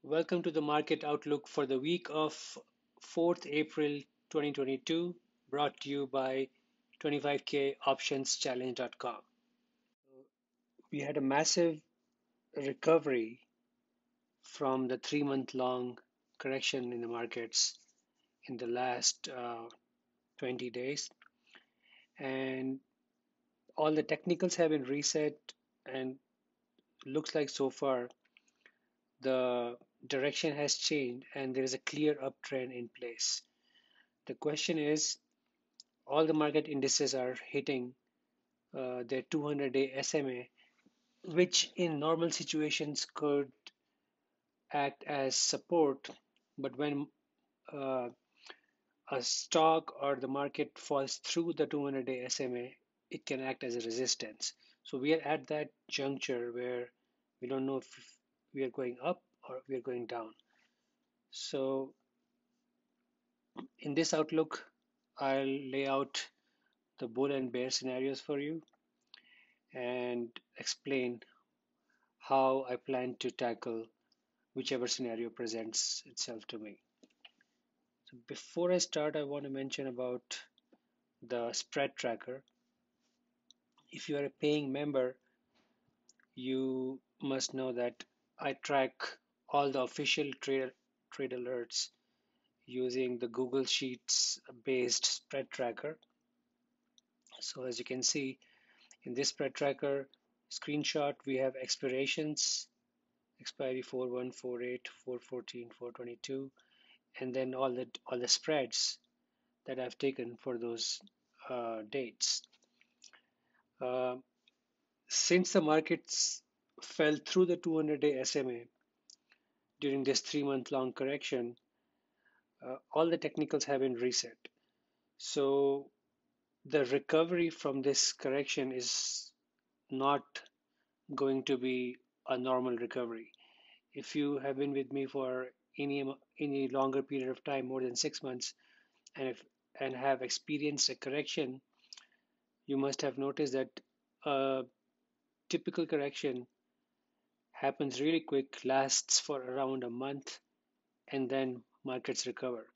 Welcome to the market outlook for the week of 4th April 2022, brought to you by 25koptionschallenge.com. We had a massive recovery from the 3-month long correction in the markets in the last 20 days, and all the technicals have been reset, and looks like so far the direction has changed and there is a clear uptrend in place. The question is, all the market indices are hitting their 200-day SMA, which in normal situations could act as support, but when uh, a stock or the market falls through the 200-day SMA, it can act as a resistance. So we are at that juncture where we don't know if we are going up or we are going down. So in this outlook, I'll lay out the bull and bear scenarios for you and explain how I plan to tackle whichever scenario presents itself to me. So before I start, I want to mention about the spread tracker. If you are a paying member, you must know that I track all the official trade alerts using the Google Sheets based spread tracker. So as you can see in this spread tracker screenshot, we have expirations, expiry 41, 48, 414, 422, and then all the spreads that I've taken for those dates. Uh, since the markets fell through the 200-day SMA during this 3-month long correction, all the technicals have been reset. So the recovery from this correction is not going to be a normal recovery. If you have been with me for any longer period of time, more than 6 months, and have experienced a correction, you must have noticed that a typical correction happens really quick, lasts for around a month, and then markets recover.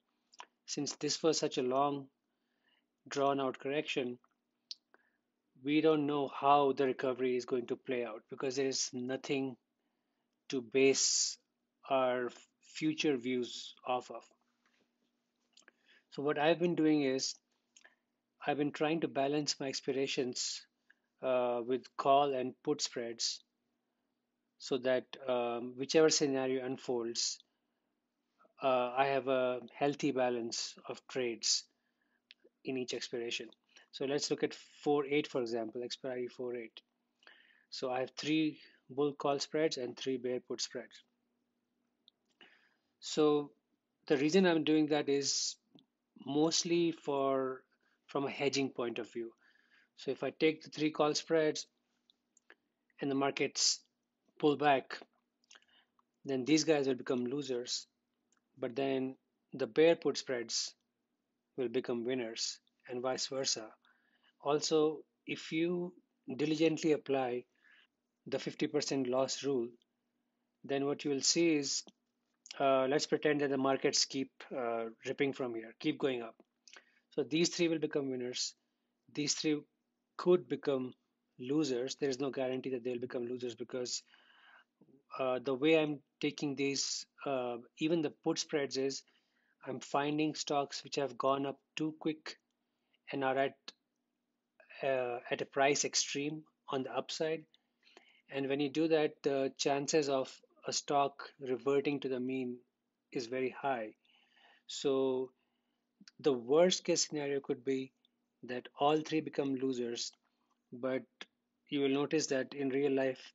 Since this was such a long, drawn out correction, we don't know how the recovery is going to play out because there is nothing to base our future views off of. So, what I've been doing is I've been trying to balance my expirations with call and put spreads so that whichever scenario unfolds, I have a healthy balance of trades in each expiration. So let's look at 4-8, for example, expiry 4-8. So I have three bull call spreads and three bear put spreads. So the reason I'm doing that is mostly for from a hedging point of view. So if I take the three call spreads and the markets pull back, then these guys will become losers. But then the bear put spreads will become winners and vice versa. Also, if you diligently apply the 50% loss rule, then what you will see is let's pretend that the markets keep ripping from here, keep going up. So these three will become winners. These three could become losers. There is no guarantee that they'll become losers because the way I'm taking these, even the put spreads, is I'm finding stocks which have gone up too quick and are at a price extreme on the upside. And when you do that, the chances of a stock reverting to the mean is very high. So the worst case scenario could be that all three become losers, but you will notice that in real life,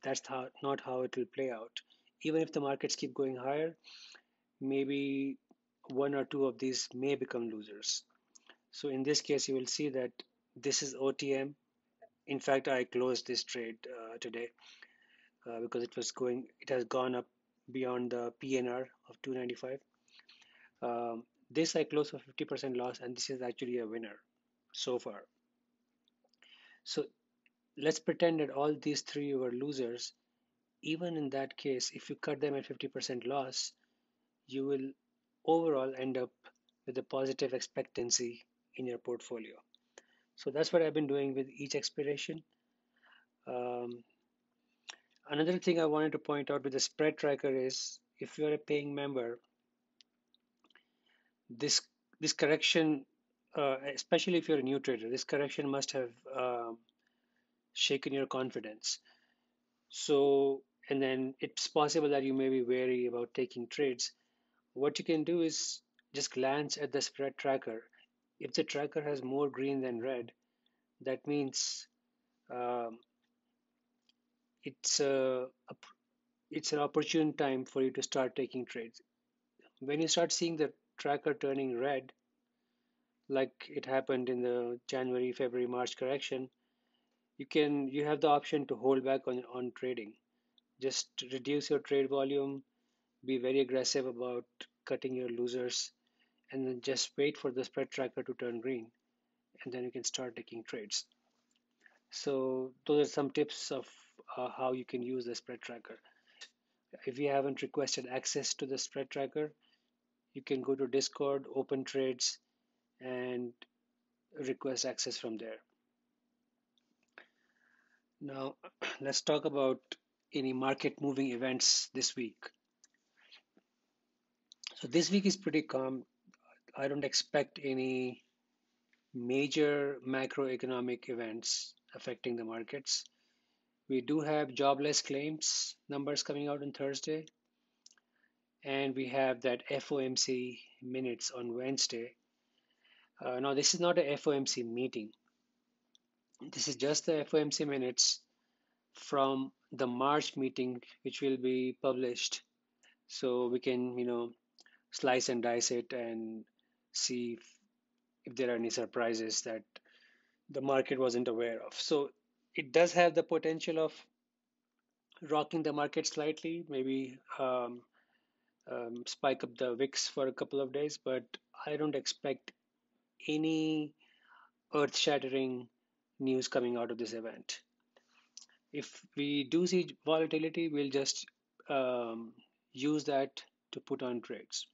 not how it will play out. Even if the markets keep going higher, maybe one or two of these may become losers. So in this case, you will see that this is OTM. In fact, I closed this trade today because it has gone up beyond the PNR of 295. This I closed for 50% loss, and this is actually a winner so far. So let's pretend that all these three were losers. Even in that case, if you cut them at 50% loss, you will overall end up with a positive expectancy in your portfolio. So that's what I've been doing with each expiration. Um, Another thing I wanted to point out with the spread tracker is if you're a paying member, this this correction, especially if you're a new trader, this correction must have shaken your confidence. So, and then it's possible that you may be wary about taking trades. What you can do is just glance at the spread tracker. If the tracker has more green than red, that means um, it's it's an opportune time for you to start taking trades. When you start seeing the tracker turning red, like it happened in the January, February, March correction, you have the option to hold back on trading. Just reduce your trade volume, be very aggressive about cutting your losers, and then just wait for the spread tracker to turn green, and then you can start taking trades. So those are some tips of how you can use the spread tracker. If you haven't requested access to the spread tracker, you can go to Discord, open trades, and request access from there. Now, let's talk about any market moving events this week. So this week is pretty calm. I don't expect any major macroeconomic events affecting the markets. We do have jobless claims numbers coming out on Thursday, and we have that FOMC minutes on Wednesday. Now, this is not a FOMC meeting. This is just the FOMC minutes from the March meeting, which will be published. So we can, slice and dice it and see if there are any surprises that the market wasn't aware of. So it does have the potential of rocking the market slightly, maybe spike up the VIX for a couple of days, but I don't expect any earth shattering news coming out of this event. If we do see volatility, we'll just um, use that to put on trades.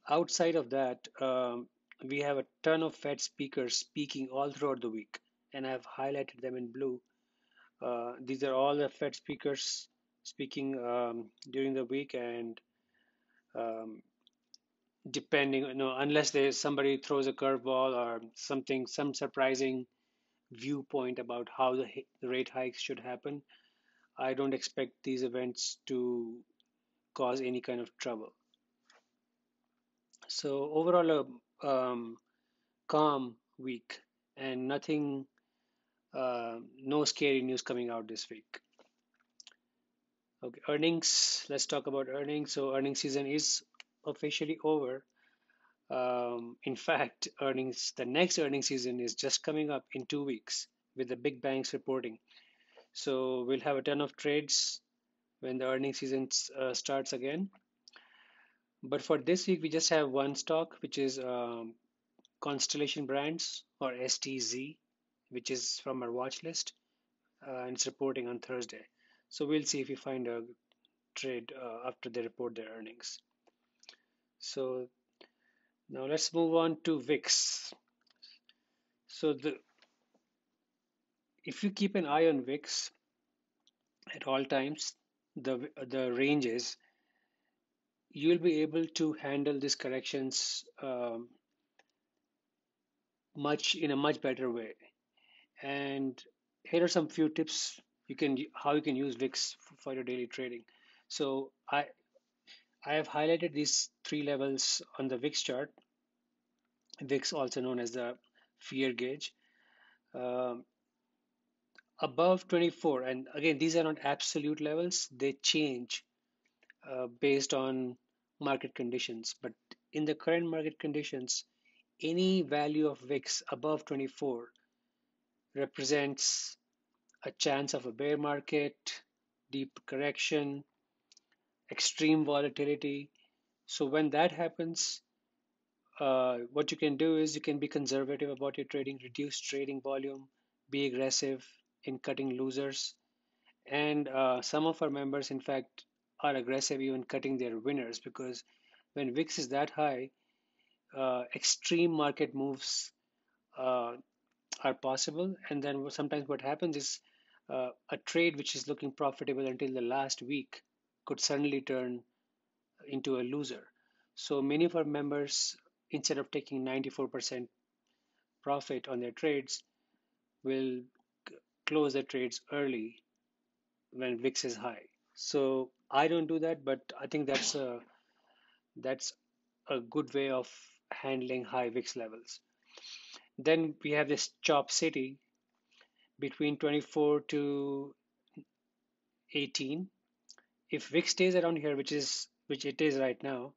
Outside of that, we have a ton of Fed speakers speaking all throughout the week, and I've highlighted them in blue. These are all the Fed speakers speaking during the week, and um, depending, unless there's somebody throws a curveball or something, some surprising viewpoint about how the rate hikes should happen, I don't expect these events to cause any kind of trouble. So overall, a calm week and nothing, no scary news coming out this week. Okay, earnings. Let's talk about earnings. So earnings season is officially over. In fact, the next earnings season is just coming up in 2 weeks with the big banks reporting. So we'll have a ton of trades when the earnings season starts again. But for this week, we just have one stock, which is Constellation Brands or STZ, which is from our watch list, and it's reporting on Thursday. So we'll see if we find a trade after they report their earnings. So now let's move on to VIX. So if you keep an eye on VIX at all times, the ranges, you'll be able to handle these corrections in a much better way. And here are some few tips how you can use VIX for your daily trading. So I have highlighted these three levels on the VIX chart. VIX, also known as the fear gauge. Um, Above 24, and again, these are not absolute levels, they change based on market conditions. But in the current market conditions, any value of VIX above 24 represents a chance of a bear market, deep correction, extreme volatility. So when that happens, what you can do is you can be conservative about your trading, reduce trading volume, be aggressive in cutting losers. And some of our members, in fact, are aggressive even cutting their winners because When VIX is that high, extreme market moves uh, are possible. And then sometimes what happens is a trade which is looking profitable until the last week could suddenly turn into a loser. So many of our members, instead of taking 94% profit on their trades, will close their trades early when VIX is high. So I don't do that, but I think that's a good way of handling high VIX levels. Then we have this chop city between 24 to 18. If VIX stays around here, which it is right now,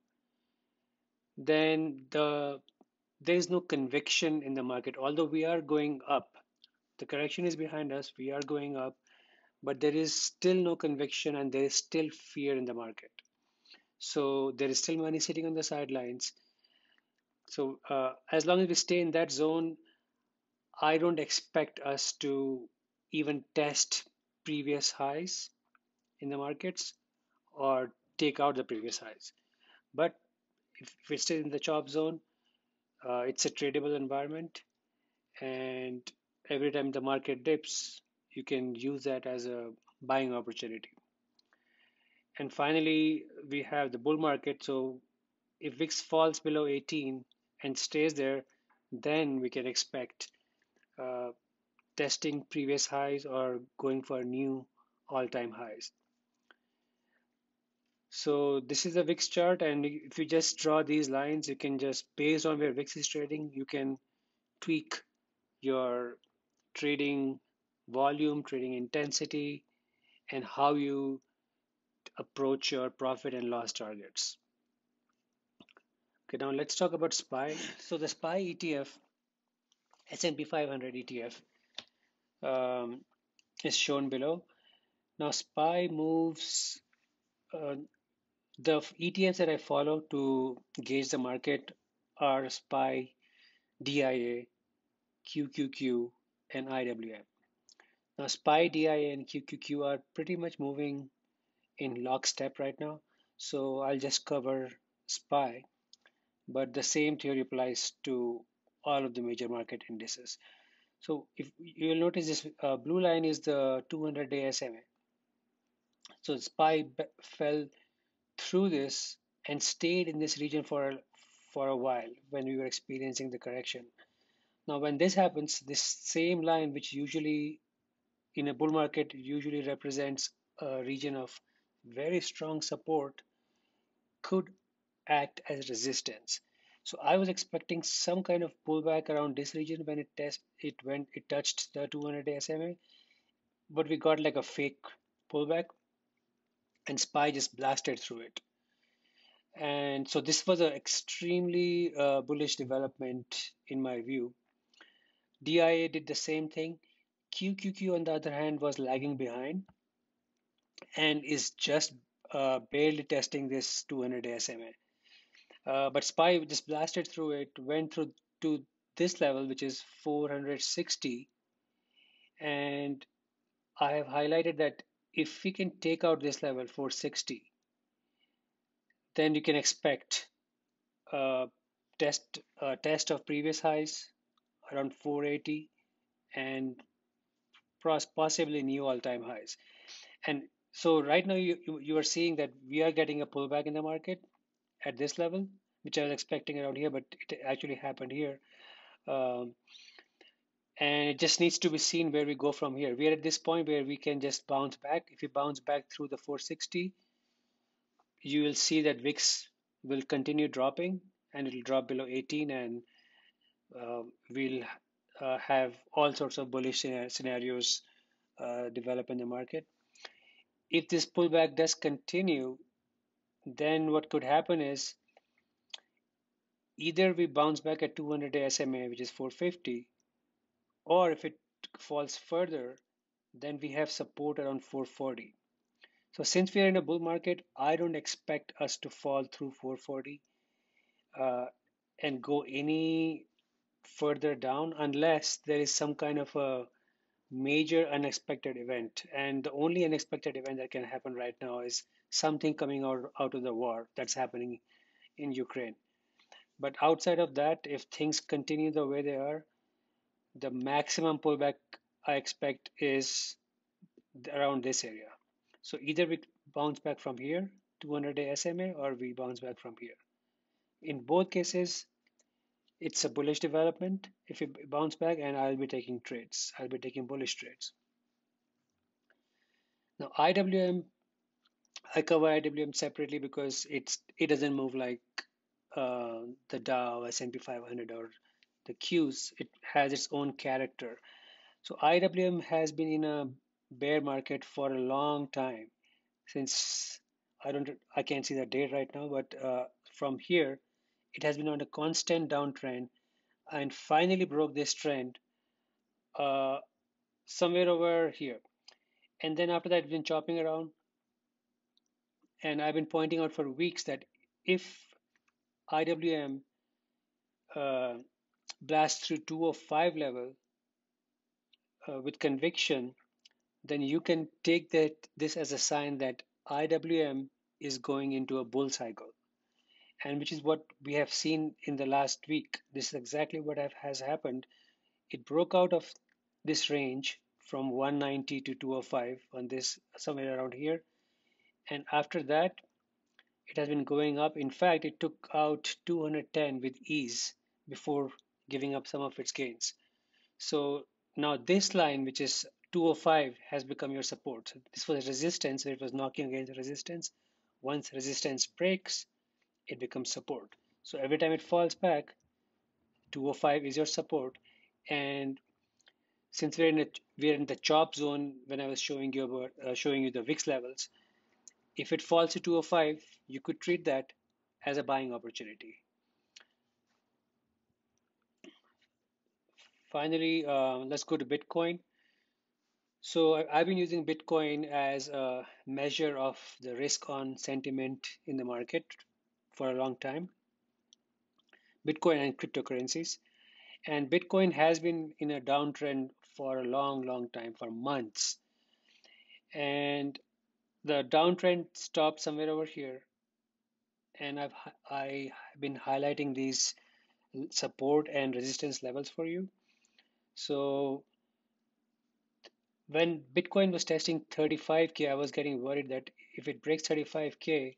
then there is no conviction in the market. Although we are going up, the correction is behind us. We are going up, but there is still no conviction and there is still fear in the market. So there is still money sitting on the sidelines. So as long as we stay in that zone, I don't expect us to even test previous highs in the markets or take out the previous highs. But if we're still in the chop zone, it's a tradable environment, and every time the market dips, you can use that as a buying opportunity. And finally, we have the bull market. So if VIX falls below 18 and stays there, then we can expect uh, testing previous highs or going for new all-time highs. So this is a VIX chart, and if you just draw these lines, you can just, based on where VIX is trading, you can tweak your trading volume, trading intensity, and how you approach your profit and loss targets. Okay, now let's talk about SPY. So the SPY ETF, S&P 500 ETF, um, is shown below. Now SPY moves. The ETFs that I follow to gauge the market are SPY, DIA, QQQ, and IWM. Now SPY, DIA, and QQQ are pretty much moving in lockstep right now. So I'll just cover SPY, but the same theory applies to all of the major market indices. So if you'll notice, this blue line is the 200-day SMA. So SPY fell through this and stayed in this region for a while when we were experiencing the correction. Now, when this happens, this same line, which usually in a bull market usually represents a region of very strong support, could act as resistance. So I was expecting some kind of pullback around this region when it touched the 200-day SMA, but we got like a fake pullback, and SPY just blasted through it. And so this was an extremely bullish development in my view. DIA did the same thing. QQQ, on the other hand, was lagging behind and is just barely testing this 200 SMA. But SPY just blasted through it, went through to this level, which is 460. And I have highlighted that if we can take out this level, 460, then you can expect a test of previous highs around 480 and possibly new all-time highs. And so right now you are seeing that we are getting a pullback in the market at this level, which I was expecting around here, but it actually happened here. Um, and it just needs to be seen where we go from here. We are at this point where we can just bounce back. If we bounce back through the 460, you will see that VIX will continue dropping and it'll drop below 18, and we'll have all sorts of bullish scenarios develop in the market. If this pullback does continue, then what could happen is either we bounce back at 200-day SMA, which is 450, or if it falls further, then we have support around 440. So since we are in a bull market, I don't expect us to fall through 440 uh, and go any further down unless there is some kind of a major unexpected event. And the only unexpected event that can happen right now is something coming out of the war that's happening in Ukraine. But outside of that, if things continue the way they are, the maximum pullback I expect is around this area. So either we bounce back from here, 200-day SMA, or we bounce back from here. In both cases, it's a bullish development if we bounce back, and I'll be taking trades. I'll be taking bullish trades. Now, IWM, I cover IWM separately because it doesn't move like the Dow, S&P 500, or the Qs. It has its own character. So IWM has been in a bear market for a long time, since I can't see the date right now, but from here it has been on a constant downtrend and finally broke this trend uh, somewhere over here. And then after that, it's been chopping around, and I've been pointing out for weeks that if IWM uh, blasts through 205 level with conviction, then you can take this as a sign that IWM is going into a bull cycle, and which is what we have seen in the last week. This is exactly what has happened. It broke out of this range from 190 to 205 on this somewhere around here, and after that it has been going up. In fact, it took out 210 with ease before giving up some of its gains. So now this line, which is 205, has become your support. So this was resistance, where it was knocking against the resistance. Once resistance breaks, it becomes support. So every time it falls back, 205 is your support. And since we're in the chop zone, when I was showing you the VIX levels, if it falls to 205, you could treat that as a buying opportunity. Finally, let's go to Bitcoin. So I've been using Bitcoin as a measure of the risk on sentiment in the market for a long time. Bitcoin and cryptocurrencies. And Bitcoin has been in a downtrend for a long, long time, for months. And the downtrend stopped somewhere over here. And I've been highlighting these support and resistance levels for you. So when Bitcoin was testing 35K, I was getting worried that if it breaks 35K,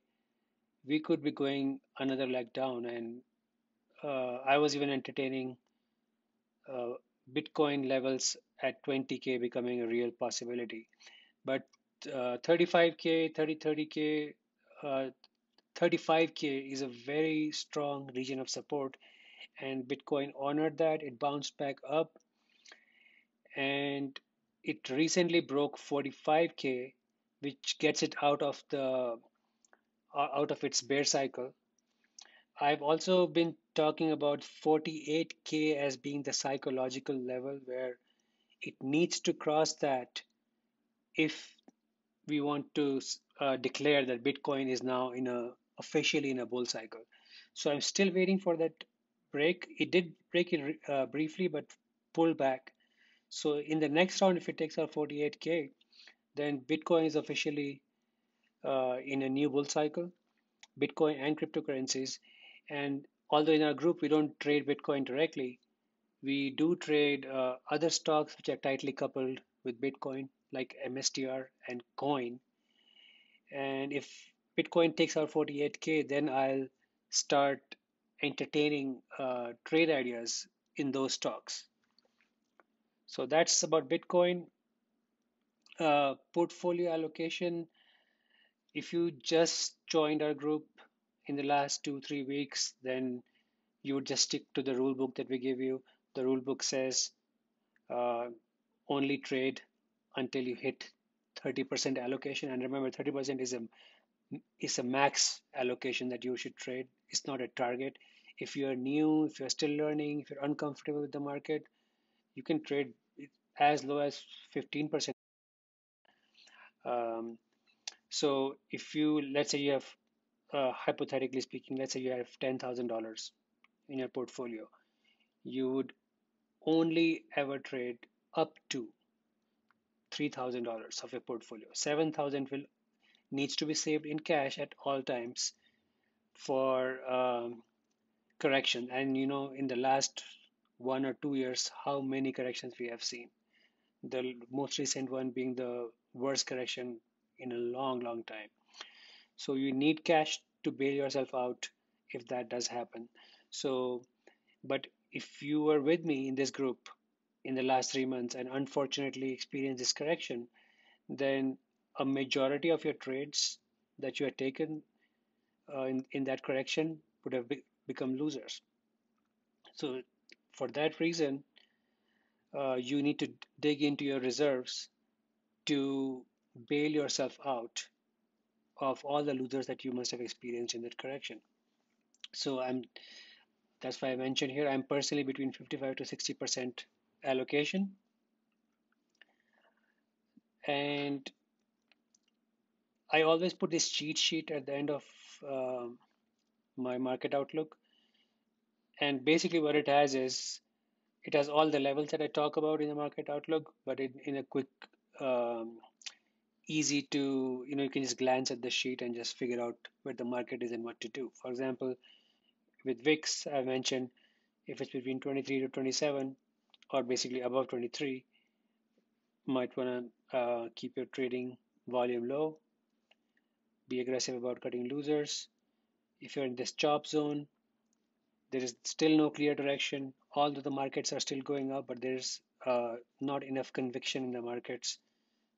we could be going another leg down. And I was even entertaining uh, Bitcoin levels at 20K becoming a real possibility. But 35K, 30K, uh, 35K is a very strong region of support, and Bitcoin honored that. It bounced back up, and it recently broke 45K, which gets it out of its bear cycle. I've also been talking about 48K as being the psychological level where it needs to cross that if we want to declare that Bitcoin is now officially in a bull cycle. So I'm still waiting for that break. It did break it briefly, but pull back. So in the next round, if it takes out 48K, then Bitcoin is officially in a new bull cycle. Bitcoin and cryptocurrencies. And although in our group we don't trade Bitcoin directly, we do trade other stocks which are tightly coupled with Bitcoin, like MSTR and Coin. And if Bitcoin takes out 48K, then I'll start entertaining trade ideas in those stocks. So that's about Bitcoin. Portfolio allocation. If you just joined our group in the last 2, 3 weeks, then you would just stick to the rule book that we give you. The rule book says uh, only trade until you hit 30% allocation. And remember, 30% is a max allocation that you should trade. It's not a target. If you're new, if you're still learning, if you're uncomfortable with the market, you can trade as low as 15%. Um, so if you, let's say you have, hypothetically speaking, let's say you have $10,000 in your portfolio, you would only ever trade up to $3,000 of your portfolio. 7,000 will needs to be saved in cash at all times for correction. And in the last 1 or 2 years, how many corrections we have seen. The most recent one being the worst correction in a long, long time. So you need cash to bail yourself out if that does happen. So, but if you were with me in this group in the last 3 months and unfortunately experienced this correction, then a majority of your trades that you had taken in that correction would have become losers. So, for that reason, you need to dig into your reserves to bail yourself out of all the losers that you must have experienced in that correction. So that's why I mentioned here I'm personally between 55 to 60% allocation, and I always put this cheat sheet at the end of my market outlook. And basically, what it has is it has all the levels that I talk about in the market outlook, but in a quick, um, easy to, you can just glance at the sheet and just figure out where the market is and what to do. For example, with VIX, I mentioned if it's between 23 to 27 or basically above 23, might want to keep your trading volume low, be aggressive about cutting losers. If you're in this chop zone, there is still no clear direction, although the markets are still going up, but there's not enough conviction in the markets.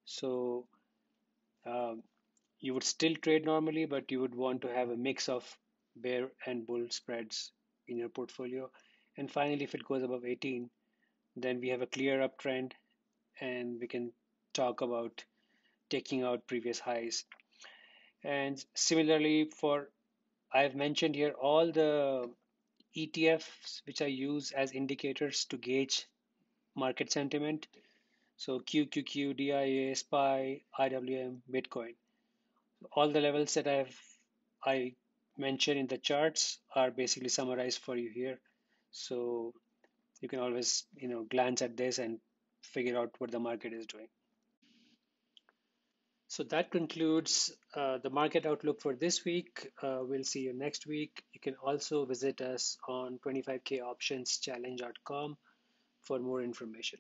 So um, you would still trade normally, but you would want to have a mix of bear and bull spreads in your portfolio. And finally, if it goes above 18, then we have a clear uptrend and we can talk about taking out previous highs. And similarly, for I've mentioned here all the ETFs which I use as indicators to gauge market sentiment. So QQQ, DIA, SPY, IWM, Bitcoin. All the levels that I mentioned in the charts are basically summarized for you here. So you can always glance at this and figure out what the market is doing. So that concludes the market outlook for this week. We'll see you next week. You can also visit us on 25koptionschallenge.com for more information.